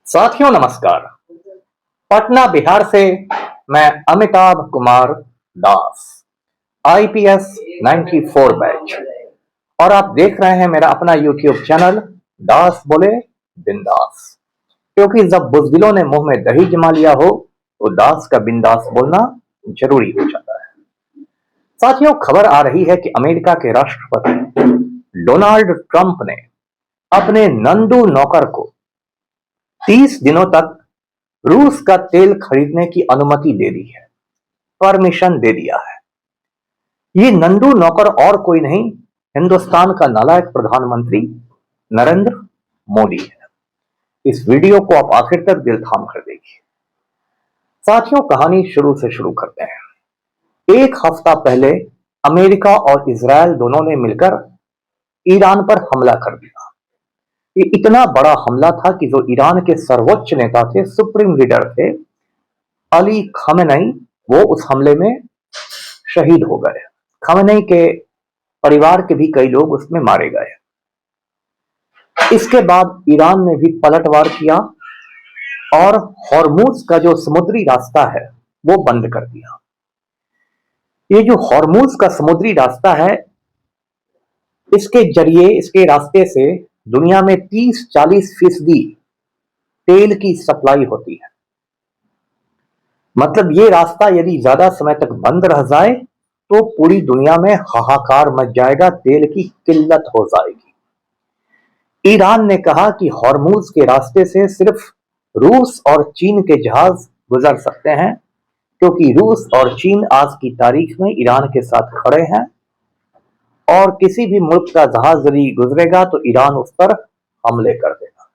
साथियों नमस्कार। पटना बिहार से मैं अमिताभ कुमार दास, आईपीएस 94 बैच, और आप देख रहे हैं मेरा अपना यूट्यूब चैनल दास बोले बिंदास। क्योंकि जब बुजदिलों ने मुंह में दही जमा लिया हो तो दास का बिंदास बोलना जरूरी हो जाता है। साथियों, खबर आ रही है कि अमेरिका के राष्ट्रपति डोनाल्ड ट्रंप ने अपने नंदू नौकर को 30 दिनों तक रूस का तेल खरीदने की अनुमति दे दी है, परमिशन दे दिया है। ये नंदू नौकर और कोई नहीं, हिंदुस्तान का नालायक प्रधानमंत्री नरेंद्र मोदी है। इस वीडियो को आप आखिर तक दिल थाम कर देखिए। साथियों, कहानी शुरू से शुरू करते हैं। एक हफ्ता पहले अमेरिका और इजरायल दोनों ने मिलकर ईरान पर हमला कर दिया। ये इतना बड़ा हमला था कि जो ईरान के सर्वोच्च नेता थे, सुप्रीम लीडर थे, अली खामेनेई, वो उस हमले में शहीद हो गए। खामेनेई के परिवार के भी कई लोग उसमें मारे गए। इसके बाद ईरान ने भी पलटवार किया और हॉर्मुज का जो समुद्री रास्ता है वो बंद कर दिया। ये जो हॉर्मुज का समुद्री रास्ता है, इसके जरिए, इसके रास्ते से दुनिया में 30-40% तेल की सप्लाई होती है। मतलब ये रास्ता यदि ज्यादा समय तक बंद रह जाए तो पूरी दुनिया में हाहाकार मच जाएगा, तेल की किल्लत हो जाएगी। ईरान ने कहा कि हॉर्मुज के रास्ते से सिर्फ रूस और चीन के जहाज गुजर सकते हैं, क्योंकि रूस और चीन आज की तारीख में ईरान के साथ खड़े हैं और किसी भी मुल्क का जहाज यदि गुजरेगा तो ईरान उस पर हमले कर देगा।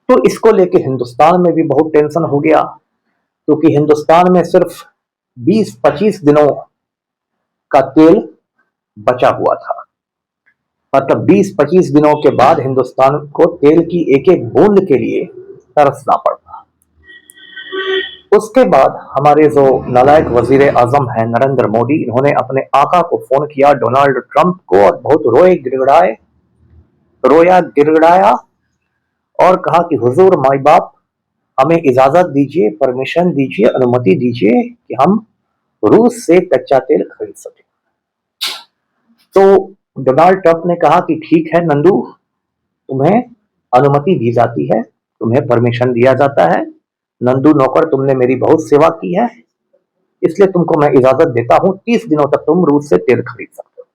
तो इसको लेके हिंदुस्तान में भी बहुत टेंशन हो गया, क्योंकि हिंदुस्तान में सिर्फ 20-25 दिनों का तेल बचा हुआ था। मतलब 20-25 दिनों के बाद हिंदुस्तान को तेल की एक एक बूंद के लिए तरसना पड़ता। उसके बाद हमारे जो नालायक वजीर आजम हैं नरेंद्र मोदी, इन्होंने अपने आका को फोन किया, डोनाल्ड ट्रंप को, और बहुत रोया गिड़गिड़ाया और कहा कि हुजूर माई बाप, हमें इजाजत दीजिए, परमिशन दीजिए, अनुमति दीजिए कि हम रूस से कच्चा तेल खरीद सके। तो डोनाल्ड ट्रंप ने कहा कि ठीक है नंदू, तुम्हें अनुमति दी जाती है, तुम्हें परमिशन दिया जाता है। नंदू नौकर, तुमने मेरी बहुत सेवा की है, इसलिए तुमको मैं इजाजत देता हूं, 30 दिनों तक तुम रूस से तेल खरीद सकते हो।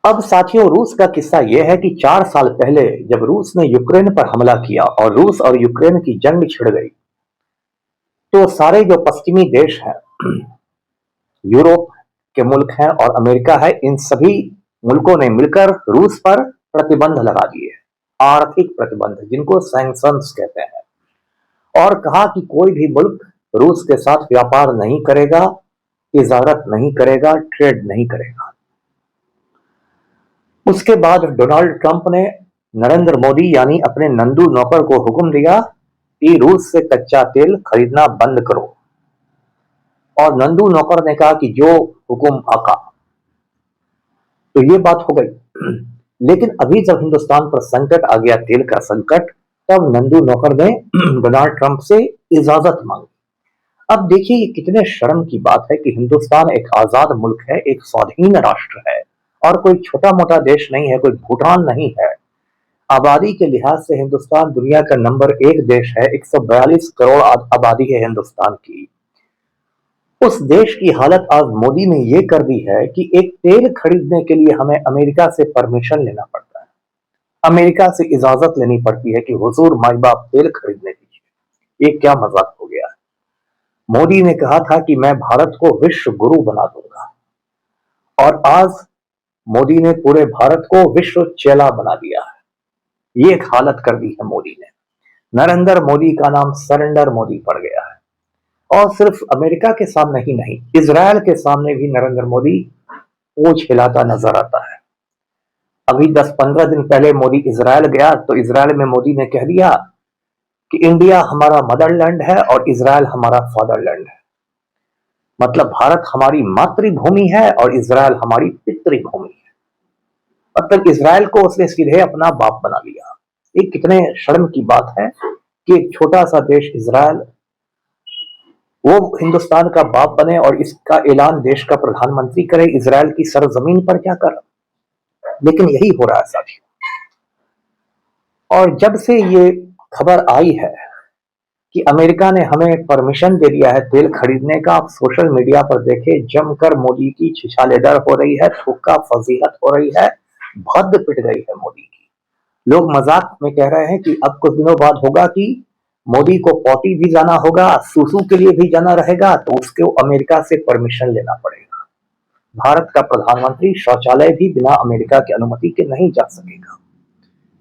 अब साथियों, रूस का किस्सा यह है कि 4 साल पहले जब रूस ने यूक्रेन पर हमला किया और रूस और यूक्रेन की जंग छिड़ गई, तो सारे जो पश्चिमी देश हैं, यूरोप के मुल्क हैं और अमेरिका है, इन सभी मुल्कों ने मिलकर रूस पर प्रतिबंध लगा दिए, आर्थिक प्रतिबंध, जिनको सैंक्शंस कहते हैं, और कहा कि कोई भी मुल्क रूस के साथ व्यापार नहीं करेगा, तिजारत नहीं करेगा, ट्रेड नहीं करेगा। उसके बाद डोनाल्ड ट्रंप ने नरेंद्र मोदी यानी अपने नंदू नौकर को हुक्म दिया कि रूस से कच्चा तेल खरीदना बंद करो, और नंदू नौकर ने कहा कि जो हुक्म आका। तो ये बात हो गई। लेकिन अभी जब हिंदुस्तान पर संकट आ गया, तेल का संकट, तब नंदू नौकर ने डोनाल्ड ट्रंप से इजाजत मांगी। अब देखिए, ये कितने शर्म की बात है कि हिंदुस्तान एक आजाद मुल्क है, एक स्वाधीन राष्ट्र है, और कोई छोटा मोटा देश नहीं है, कोई भूटान नहीं है। आबादी के लिहाज से हिंदुस्तान दुनिया का नंबर 1 देश है, 142 करोड़ आबादी है हिंदुस्तान की। उस देश की हालत आज मोदी ने ये कर दी है कि एक तेल खरीदने के लिए हमें अमेरिका से परमिशन लेना पड़ता है, अमेरिका से इजाजत लेनी पड़ती है कि हुजूर माई बाप तेल खरीदने दीजिए। ये क्या मजाक हो गया है। मोदी ने कहा था कि मैं भारत को विश्व गुरु बना दूंगा, और आज मोदी ने पूरे भारत को विश्व चेला बना दिया है। ये एक हालत कर दी है मोदी ने। नरेंद्र मोदी का नाम सरेंडर मोदी पड़ गया है, और सिर्फ अमेरिका के सामने ही नहीं, इजराइल के सामने भी नरेंद्र मोदी पूंछ हिलाता नजर आता है। अभी 10-15 दिन पहले मोदी इजराइल गया, तो इजराइल में मोदी ने कह दिया कि इंडिया हमारा मदरलैंड है और इजराइल हमारा फादरलैंड है। मतलब भारत हमारी मातृभूमि है और इजराइल हमारी पितृभूमि है। मतलब इजराइल को उसने सीधे अपना बाप बना लिया। ये कितने शर्म की बात है कि एक छोटा सा देश इजराइल वो हिंदुस्तान का बाप बने और इसका ऐलान देश का प्रधानमंत्री करे इजराइल की सरजमीन पर क्या कर। लेकिन यही हो रहा है साथियों। और जब से ये खबर आई है कि अमेरिका ने हमें परमिशन दे दिया है तेल खरीदने का, आप सोशल मीडिया पर देखे जमकर मोदी की छिछालेदर हो रही है, थूका फजीहत हो रही है, भद्द पिट गई है मोदी की। लोग मजाक में कह रहे हैं कि अब कुछ दिनों बाद होगा कि मोदी को पॉटी भी जाना होगा, सूसू के लिए भी जाना रहेगा, तो उसको अमेरिका से परमिशन लेना पड़ेगा। भारत का प्रधानमंत्री शौचालय भी बिना अमेरिका की अनुमति के नहीं जा सकेगा।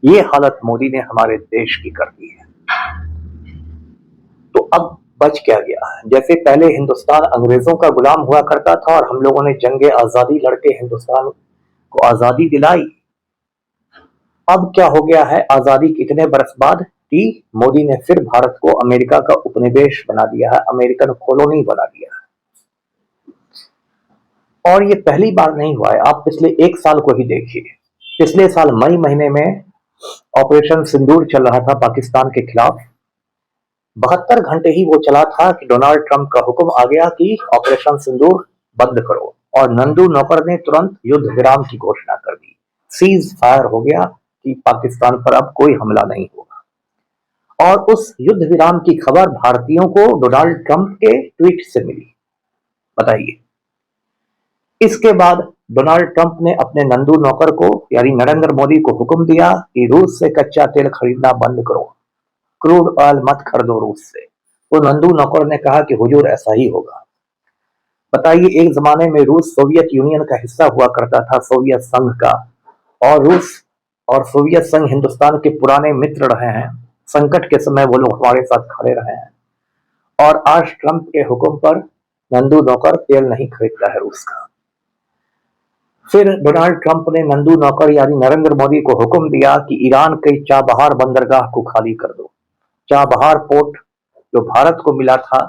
ये हालत मोदी ने हमारे देश की कर दी है। तो अब बच क्या गया। जैसे पहले हिंदुस्तान अंग्रेजों का गुलाम हुआ करता था और हम लोगों ने जंगे आजादी लड़के हिंदुस्तान को आजादी दिलाई, अब क्या हो गया है, आजादी कितने बरस बाद की मोदी ने फिर भारत को अमेरिका का उपनिवेश बना दिया है, अमेरिकन कॉलोनी बना दिया है। और ये पहली बार नहीं हुआ है, आप पिछले एक साल को ही देखिए। पिछले साल मई महीने में ऑपरेशन सिंदूर चल रहा था पाकिस्तान के खिलाफ। 72 घंटे ही वो चला था कि डोनाल्ड ट्रंप का हुक्म आ गया कि ऑपरेशन सिंदूर बंद करो, और नंदू नौकर ने तुरंत युद्ध विराम की घोषणा कर दी। सीज फायर हो गया कि पाकिस्तान पर अब कोई हमला नहीं होगा। और उस युद्ध विराम की खबर भारतीयों को डोनाल्ड ट्रंप के ट्वीट से मिली। बताइए, इसके बाद डोनाल्ड ट्रंप ने अपने नंदू नौकर को यानी नरेंद्र मोदी को हुक्म दिया कि रूस से कच्चा तेल खरीदना बंद करो, क्रूड ऑयल मत खरीदो रूस से। वो नंदू नौकर ने कहा कि हुजूर ऐसा ही होगा। बताइए, एक जमाने में रूस सोवियत यूनियन का हिस्सा हुआ करता था, सोवियत संघ का, और रूस और सोवियत संघ हिंदुस्तान के पुराने मित्र रहे हैं। संकट के समय वो लोग हमारे साथ खड़े रहे हैं। और आज ट्रंप के हुक्म पर नंदू नौकर तेल नहीं खरीदता है रूस का। फिर डोनाल्ड ट्रंप ने नंदू नौकर यानी नरेंद्र मोदी को हुक्म दिया कि ईरान के चाबहार बंदरगाह को खाली कर दो। चाबहार पोर्ट जो भारत को मिला था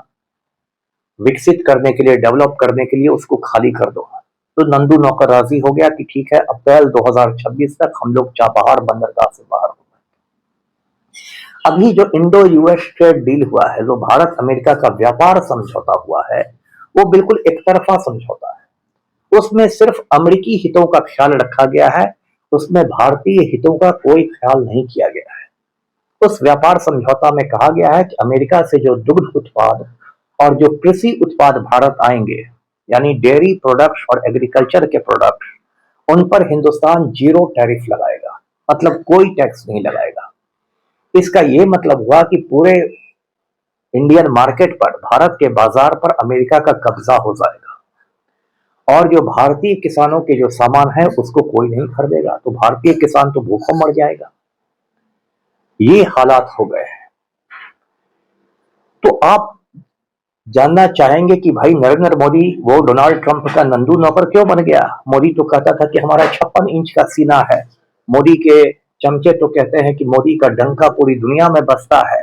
विकसित करने के लिए, डेवलप करने के लिए, उसको खाली कर दो। तो नंदू नौकर राजी हो गया कि ठीक है, अप्रैल 2026 तक हम लोग चाबहार बंदरगाह से बाहर हो गए। अभी जो इंडो यूएस ट्रेड डील हुआ है, जो भारत अमेरिका का व्यापार समझौता हुआ है, वो बिल्कुल एक तरफा समझौता है। उसमें सिर्फ अमेरिकी हितों का ख्याल रखा गया है, उसमें भारतीय हितों का कोई ख्याल नहीं किया गया है। उस व्यापार समझौता में कहा गया है कि अमेरिका से जो दुग्ध उत्पाद और जो कृषि उत्पाद भारत आएंगे, यानी डेयरी प्रोडक्ट्स और एग्रीकल्चर के प्रोडक्ट्स, उन पर हिंदुस्तान जीरो टैरिफ लगाएगा, मतलब कोई टैक्स नहीं लगाएगा। इसका यह मतलब हुआ कि पूरे इंडियन मार्केट पर, भारत के बाजार पर अमेरिका का कब्जा हो जाएगा, और जो भारतीय किसानों के जो सामान है उसको कोई नहीं खरीदेगा, तो भारतीय किसान तो भूखों मर जाएगा। ये हालात हो गए हैं। तो आप जानना चाहेंगे कि भाई नरेंद्र मोदी वो डोनाल्ड ट्रंप का नंदू नौकर क्यों बन गया। मोदी तो कहता था कि हमारा 56 इंच का सीना है। मोदी के चमचे तो कहते हैं कि मोदी का डंका पूरी दुनिया में बसता है।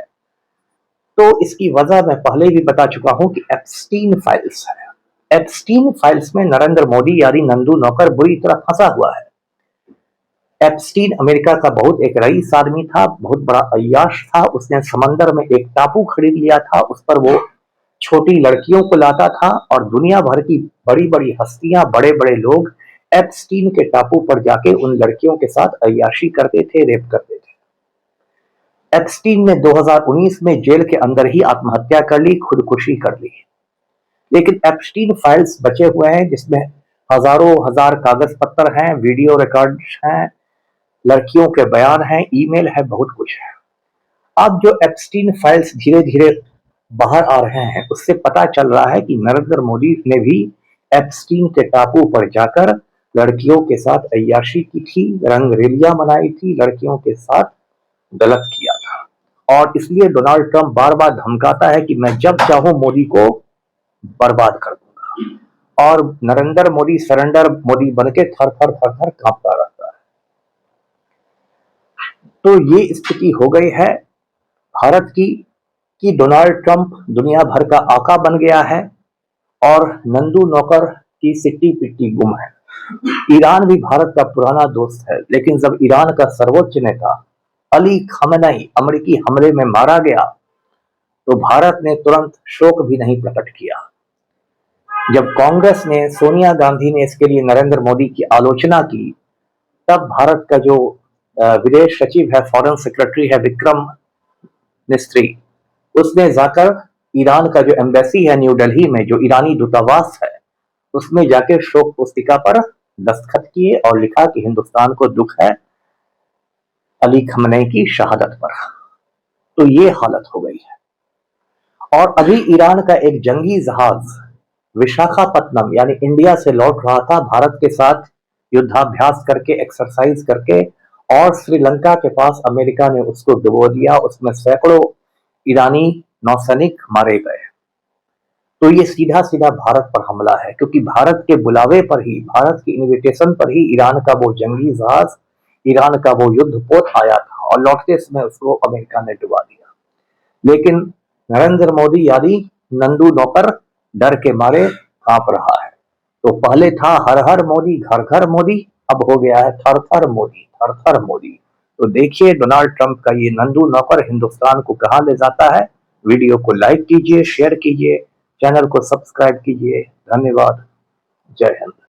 तो इसकी वजह मैं पहले भी बता चुका हूं कि एप्स्टीन फाइल्स है। एप्स्टीन फाइल्स में नरेंद्र मोदी यानी नंदू नौकर बुरी तरह फंसा हुआ है। एप्स्टीन अमेरिका का बहुत एक रईस आदमी था, बहुत बड़ा अय्याश था। उसने समंदर में एक टापू खरीद लिया था, उस पर वो छोटी लड़कियों को लाता था, और दुनिया भर की बड़ी बड़ी हस्तियां, बड़े बड़े लोग एप्स्टीन के टापू पर जाके उन लड़कियों के साथ अय्याशी करते थे, रेप करते थे। एप्स्टीन ने 2019 में जेल के अंदर ही आत्महत्या कर ली, खुदकुशी कर ली। लेकिन एप्स्टीन फाइल्स बचे हुए हैं, जिसमें हजारों हजार कागज पत्र हैं, वीडियो रिकॉर्ड्स हैं, लड़कियों के बयान हैं, ईमेल है, बहुत कुछ है। अब जो एप्स्टीन फाइल्स धीरे धीरे बाहर आ रहे हैं, उससे पता चल रहा है कि नरेंद्र मोदी ने भी एप्स्टीन के टापू पर जाकर लड़कियों के साथ अय्याशी की थी, रंगरेलियां मनाई थी, लड़कियों के साथ गलत किया था। और इसलिए डोनाल्ड ट्रंप बार बार धमकाता है कि मैं जब चाहूं मोदी को बर्बाद कर दूंगा, और नरेंद्र मोदी सरेंडर मोदी बनके थर थर थर थर कांपता रहता है। तो ये स्थिति हो गई है भारत की कि डोनाल्ड ट्रंप दुनिया भर का आका बन गया है, और नंदू नौकर की सिट्टी पिट्टी गुम है। ईरान भी भारत का पुराना दोस्त है, लेकिन जब ईरान का सर्वोच्च नेता अली खamenei अमेरिकी हमले में मारा गया तो भारत ने तुरंत शोक भी नहीं प्रकट किया। जब कांग्रेस ने, सोनिया गांधी ने इसके लिए नरेंद्र मोदी की आलोचना की, तब भारत का जो विदेश सचिव है, फॉरेन सेक्रेटरी है विक्रम मिस्त्री, उसने जाकर ईरान का जो एम्बेसी है न्यू दिल्ली में, जो ईरानी दूतावास है, उसमें जाके शोक पुस्तिका पर दस्तखत किए और लिखा कि हिंदुस्तान को दुख है अली खamenei की शहादत पर। तो ये हालत हो गई है। और अभी ईरान का एक जंगी जहाज विशाखापत्तनम यानी इंडिया से लौट रहा था, भारत के साथ युद्धाभ्यास करके, एक्सरसाइज करके, और श्रीलंका के पास अमेरिका ने उसको डुबो दिया। उसमें सैकड़ों ईरानी नौसैनिक मारे गए। तो ये सीधा सीधा भारत पर हमला है, क्योंकि भारत के बुलावे पर ही, भारत की इन्विटेशन पर ही ईरान का वो जंगी जहाज, ईरान का वो युद्धपोत आया था और लौटते समय उसको अमेरिका ने डुबा दिया। लेकिन नरेंद्र मोदी यानी नंदू नौकर डर के मारे कांप रहा है। तो पहले था हर हर मोदी, घर घर मोदी, अब हो गया है थर थर मोदी, थर थर मोदी। तो देखिए डोनाल्ड ट्रंप का ये नंदू नौकर हिंदुस्तान को कहां ले जाता है। वीडियो को लाइक कीजिए, शेयर कीजिए, चैनल को सब्सक्राइब कीजिए। धन्यवाद। जय हिंद।